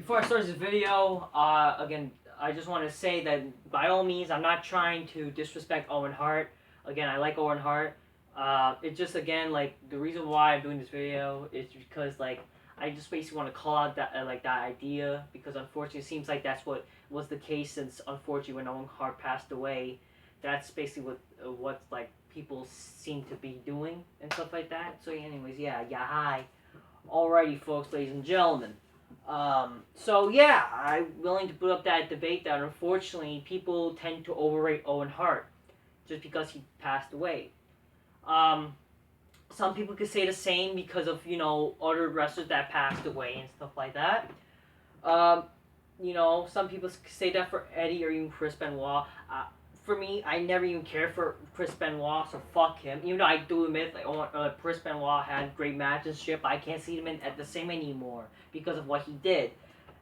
Before I start this video, again, I just want to say that by all means, I'm not trying to disrespect Owen Hart. Again, I like Owen Hart. It's just again like the reason why I'm doing this video is because like I just basically want to call out that that idea because unfortunately it seems like that's what was the case since unfortunately when Owen Hart passed away. That's basically what like people seem to be doing and stuff like that. So anyways, yeah, hi. Alrighty, folks, ladies and gentlemen. So yeah, I'm willing to put up that debate that unfortunately people tend to overrate Owen Hart just because he passed away. Um, some people could say the same because of other wrestlers that passed away and stuff like that. Um, some people say that for Eddie or even Chris Benoit. For me, I never even cared for Chris Benoit, so fuck him. Even though I do admit, like, Chris Benoit had great matches, shit, but I can't see him at the same anymore because of what he did.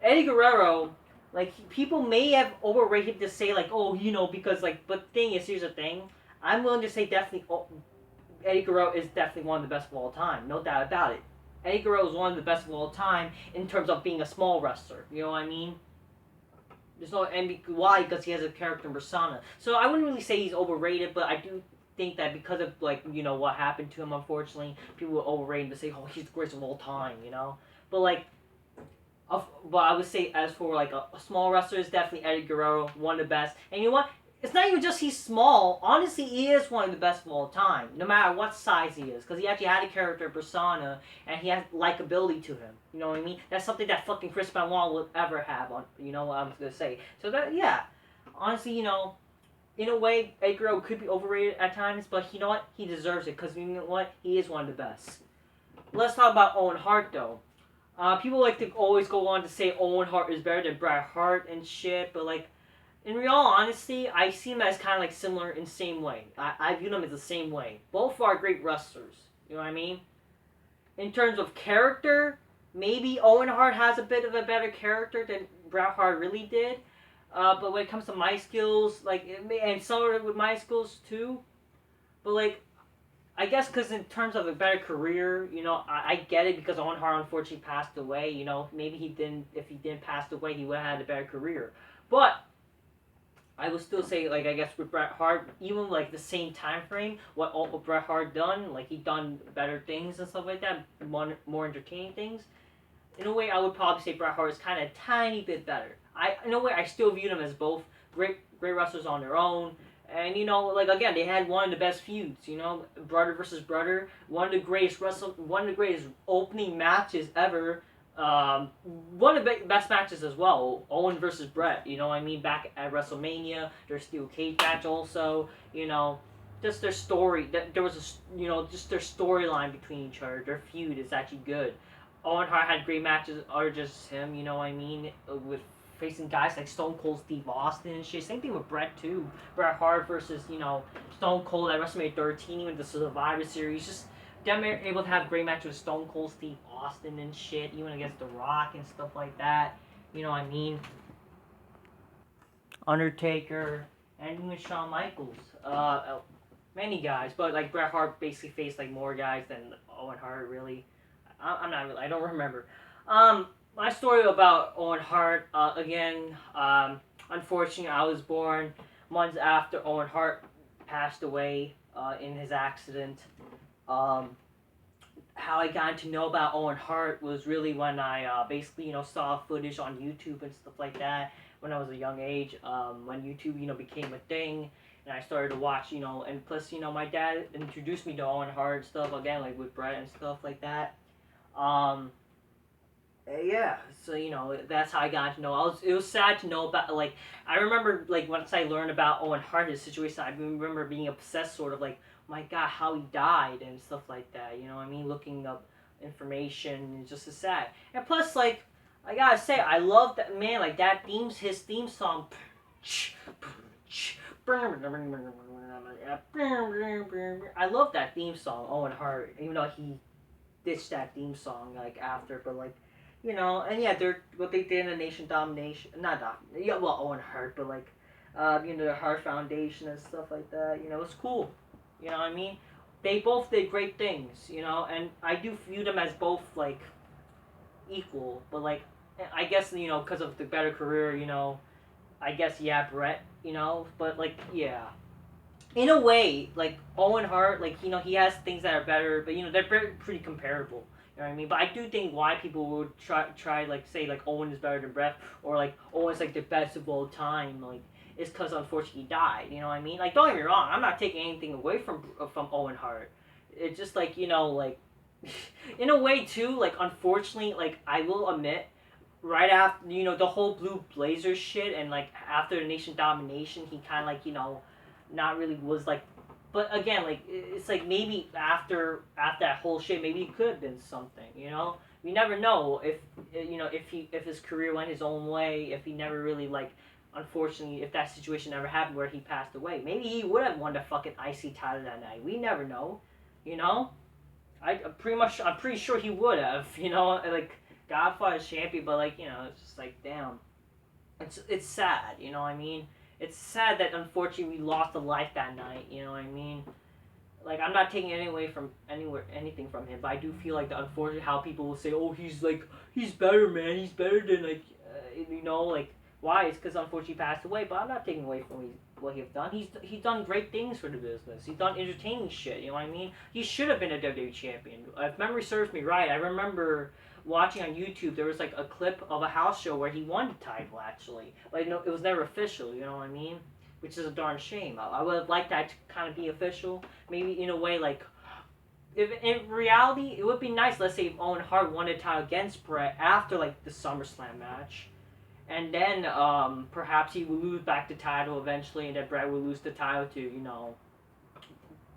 Eddie Guerrero, like, people may have overrated to say, like, oh, because, like, but the thing is, here's the thing. I'm willing to say definitely, Eddie Guerrero is definitely one of the best of all time. No doubt about it. Eddie Guerrero is one of the best of all time in terms of being a small wrestler. You know what I mean? There's no why because he has a character persona. So I wouldn't really say he's overrated, but I do think that because of what happened to him, unfortunately, people will overrate him to say, oh, he's the greatest of all time, But but I would say as for like a small wrestler, it's definitely Eddie Guerrero, one of the best. And you know what? It's not even just he's small. Honestly, he is one of the best of all time, no matter what size he is, because he actually had a character persona and he has likability to him. You know what I mean? That's something that fucking Chris Benoit will ever have. On you know what I'm gonna say. So that yeah, honestly, in a way, Eddie Guerrero could be overrated at times, but you know what? He deserves it because you know what? He is one of the best. Let's talk about Owen Hart though. People like to always go on to say Owen Hart is better than Bret Hart and shit, but like, in real honesty, I see them as kind of like similar in the same way. I view them as the same way. Both are great wrestlers. You know what I mean? In terms of character, maybe Owen Hart has a bit of a better character than Bret Hart really did. But when it comes to my skills, and some of it with my skills too, but like, I guess because in terms of a better career, I get it because Owen Hart unfortunately passed away. Maybe he didn't. If he didn't pass away, he would have had a better career. But I would still say, like, I guess with Bret Hart, even like the same time frame, what Bret Hart done, like he done better things and stuff like that, more entertaining things. In a way, I would probably say Bret Hart is kind of a tiny bit better. In a way, I still view them as both great wrestlers on their own. And like again, they had one of the best feuds. Brother versus brother, one of the greatest opening matches ever. One of the best matches as well. Owen versus Bret. You know what I mean? Back at WrestleMania, their steel cage match also. Just their story. There was just their storyline between each other. Their feud is actually good. Owen Hart had great matches, or just him. You know what I mean? With facing guys like Stone Cold Steve Austin and shit. Same thing with Bret too. Bret Hart versus Stone Cold at WrestleMania 13 with the Survivor Series. Just them able to have great matches with Stone Cold Steve Austin and shit, even against The Rock and stuff like that. You know what I mean? Undertaker and even Shawn Michaels. Many guys, but like Bret Hart basically faced like more guys than Owen Hart really. I'm not really. I don't remember. My story about Owen Hart, again, unfortunately, I was born months after Owen Hart passed away in his accident. How I got to know about Owen Hart was really when I basically, saw footage on YouTube and stuff like that when I was a young age, when YouTube, became a thing. And I started to watch, and plus, my dad introduced me to Owen Hart and stuff, again, like with Bret and stuff like that. Yeah, so that's how I got to know. It was sad to know about like I remember like once I learned about Owen Hart his situation, I remember being obsessed, sort of like my God, how he died and stuff like that. You know what I mean? Looking up information and just as sad. And plus, like I gotta say, I love that man. Like his theme song. I love that theme song, Owen Hart. Even though he ditched that theme song like after, but like and yeah, they're what they did in the Nation Domination, not yeah, well Owen Hart, but like, the Hart Foundation and stuff like that. It's cool. You know what I mean? They both did great things. And I do view them as both like equal, but like I guess because of the better career, I guess yeah, Bret, but like yeah, in a way, like Owen Hart, like he has things that are better, but they're pretty comparable. You know what I mean? But I do think why people would try like say like Owen is better than Bret, or like Owen's like the best of all time, like is because unfortunately he died. You know what I mean? Like don't get me wrong, I'm not taking anything away from Owen Hart. It's just like like in a way too, like unfortunately, like I will admit right after the whole blue blazer shit and like after the nation domination he kind of like not really was like, but again like it's like maybe after that whole shit maybe it could have been something, we never know if if his career went his own way, if he never really like unfortunately if that situation never happened where he passed away, maybe he would have won the fucking IC title that night, we never know, you know I'm pretty sure he would have, like Godfather champion, but like it's just like damn, it's sad, what I mean. It's sad that unfortunately we lost a life that night, you know what I mean. Like I'm not taking anything from him, but I do feel like the unfortunate how people will say, oh he's better man, he's better than like like why? It's because unfortunately he passed away, but I'm not taking away from what he's done. He's done great things for the business. He's done entertaining shit. You know what I mean? He should have been a WWE champion. If memory serves me right, I remember watching on YouTube there was like a clip of a house show where he won the title actually, but no, it was never official. You know what I mean? Which is a darn shame. I would have liked that to kind of be official. Maybe in a way like. If in reality, it would be nice. Let's say if Owen Hart won the title against Bret after like the SummerSlam match, and then perhaps he would lose back the title eventually, and then Bret would lose the title to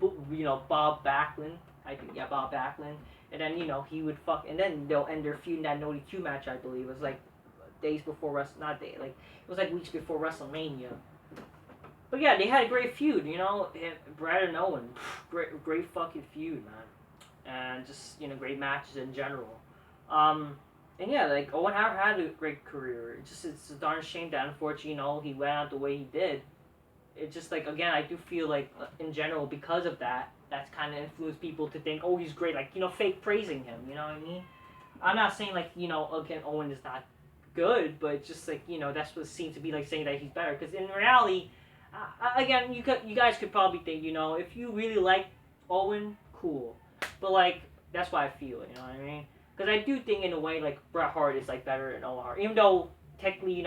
Bob Backlund. I think yeah, Bob Backlund, and then he would and then they'll end their feud in that No DQ match. I believe it was like days before not day like it was like weeks before WrestleMania. But yeah, they had a great feud, Bret and Owen, great fucking feud, man, and just great matches in general. And yeah, like Owen Hart had a great career. It's a darn shame that unfortunately, he went out the way he did. It's just like again, I do feel like in general because of that's kind of influenced people to think, oh, he's great, like fake praising him. You know what I mean? I'm not saying like again Owen is not good, but it's just like that's what seems to be like saying that he's better. Because in reality, again, you guys could probably think if you really like Owen, cool, but like that's why I feel. You know what I mean? Because I do think in a way like Bret Hart is like better than Owen Hart, even though technically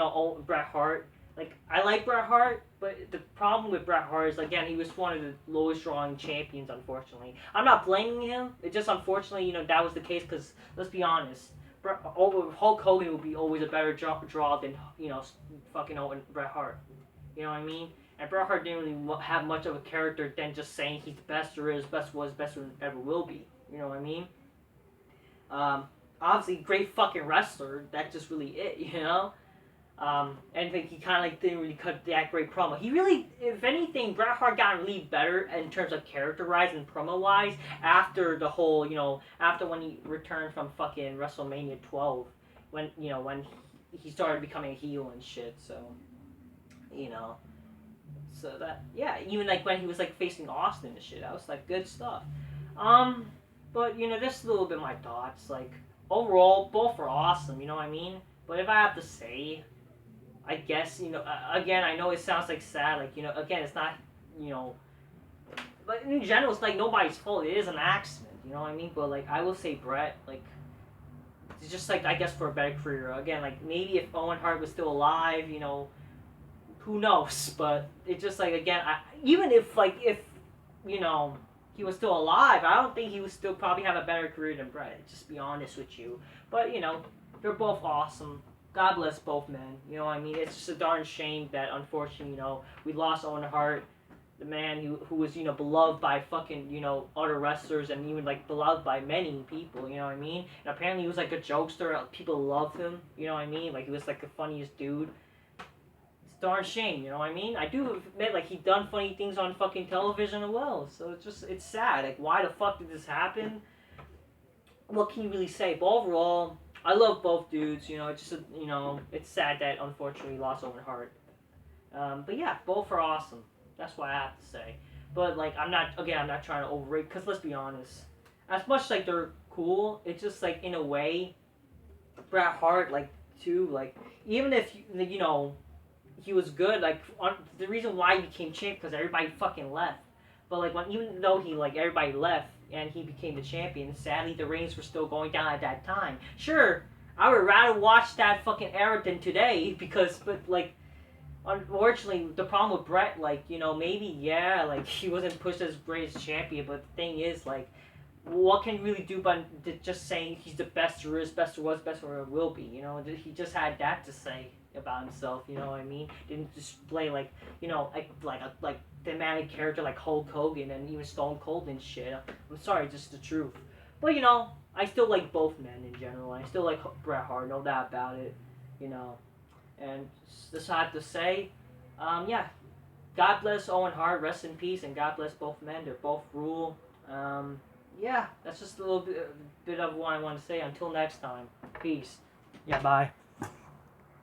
Bret Hart, like I like Bret Hart, but the problem with Bret Hart is again he was one of the lowest drawing champions. Unfortunately, I'm not blaming him. It just unfortunately that was the case because let's be honest, Hulk Hogan would be always a better draw than fucking Bret Hart. You know what I mean? And Bret Hart didn't really have much of a character than just saying he's the best there is, best was, best ever will be. You know what I mean? Obviously, great fucking wrestler. That's just really it, and like he kind of like didn't really cut that great promo. He really, if anything, Bret Hart got really better in terms of character-wise and promo-wise after the whole, after when he returned from fucking WrestleMania 12, when when he started becoming a heel and shit. So, so that yeah, even like when he was like facing Austin and shit, that was like good stuff. But just a little bit of my thoughts. Like overall, both are awesome. You know what I mean? But if I have to say, I guess again, I know it sounds like sad. Like again, it's not but in general, it's like nobody's fault. It is an accident. You know what I mean? But like I will say, Bret, like it's just like I guess for a better career. Again, like maybe if Owen Hart was still alive, who knows? But it's just like again, even if he was still alive, I don't think he would still probably have a better career than Bret. Just be honest with you. But they're both awesome. God bless both men. You know what I mean? It's just a darn shame that unfortunately, we lost Owen Hart, the man who was beloved by fucking other wrestlers and even like beloved by many people. You know what I mean? And apparently he was like a jokester. People loved him. You know what I mean? Like he was like the funniest dude. Darn shame, you know what I mean? I do admit, like, he done funny things on fucking television as well, so it's sad. Like, why the fuck did this happen? What can you really say? But overall, I love both dudes, it's just, it's sad that, unfortunately, we lost Owen Hart. But yeah, both are awesome. That's what I have to say. But, like, I'm not trying to overrate, because let's be honest. As much, like, they're cool, it's just, like, in a way, Bret Hart, like, too. Like even if you know he was good, like the reason why he became champ because everybody fucking left. But like when even though he like everybody left and he became the champion, sadly the ratings were still going down at that time. Sure, I would rather watch that fucking era than today because but like unfortunately the problem with Bret like you know maybe yeah like he wasn't pushed as greatest champion, but the thing is like what can you really do but just saying he's the best there is, best there was, best there will be? You know, he just had that to say about himself. You know what I mean? Didn't display like you know like thematic character like Hulk Hogan and even Stone Cold and shit. I'm sorry, just the truth. But you know, I still like both men in general. I still like Bret Hart, no doubt about it. You know, and just have to say, yeah, God bless Owen Hart, rest in peace, and God bless both men. They're both rule. Yeah, that's just a little bit of what I want to say. Until next time, peace. Yeah, bye.